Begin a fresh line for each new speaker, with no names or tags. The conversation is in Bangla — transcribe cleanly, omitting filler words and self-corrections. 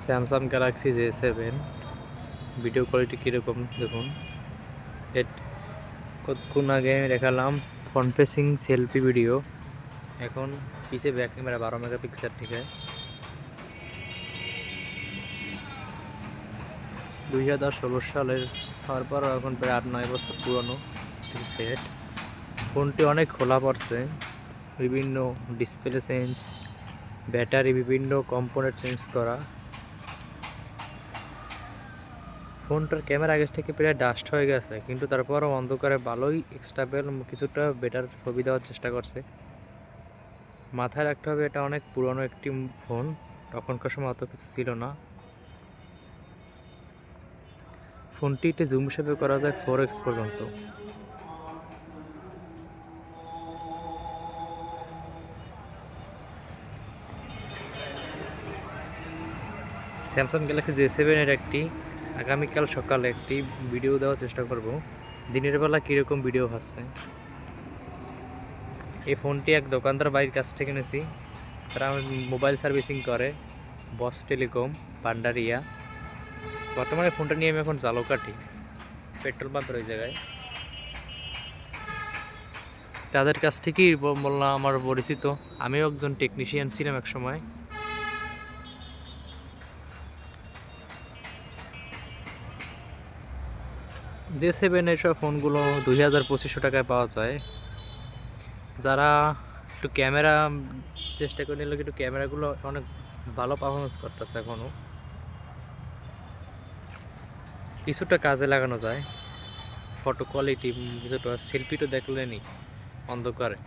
Samsung Galaxy J7 video quality কীরকম দেখুন। কতক্ষণ আগে আমি দেখালাম ফ্রন্ট ফেসিং সেলফি ভিডিও, এখন পিছে ব্যাক ক্যামেরা 12 মেগাপিক্সেল থেকে 2016 সালের হওয়ার পর এখন প্রায় 8-9 বছর পুরনো সেট। ফোনটি অনেক খোলা পড়ছে, বিভিন্ন ডিসপ্লে চেঞ্জ, ব্যাটারি, বিভিন্ন কম্পোনেন্ট চেঞ্জ করা। ফোনটার ক্যামেরা আগের থেকে প্রায় ডাস্ট হয়ে গেছে, কিন্তু তারপরও অন্ধকারে ভালোই এক্সট্রাবেল কিছুটা বেটার ছবি দেওয়ার চেষ্টা করছে। মাথায় রাখতে হবে এটা অনেক পুরনো একটি ফোন, তখনকার সময় অত কিছু ছিল না। ফোনটিতে জুম হিসেবে করা যায় 4x পর্যন্ত। স্যামসাং গ্যালাক্সি J7 এর আগামীকাল সকালে একটি ভিডিও দেওয়ার চেষ্টা করব, দিনের বেলা কীরকম ভিডিও হচ্ছে। এই ফোনটি এক দোকানদার বাড়ির কাছ থেকে নিয়েছি, তারা মোবাইল সার্ভিসিং করে, বস টেলিকম, পান্ডারিয়া। বর্তমানে ফোনটা নিয়ে আমি এখন জালকাঠি পেট্রোল পাম্পের ওই জায়গায়, তাদের কাছ থেকেই বললাম আমার পরিচিত, আমিও একজন টেকনিশিয়ান ছিলাম এক সময়। J7 এসব ফোনগুলো 2000-2500 টাকায় পাওয়া যায়। যারা একটু ক্যামেরা চেষ্টা করে নিলে একটু ক্যামেরাগুলো অনেক ভালো পারফরমেন্স করতেছে, এখনও কিছুটা কাজে লাগানো যায়। ফটো কোয়ালিটি কিছুটা, সেলফিটা দেখলেনি অন্ধকারে।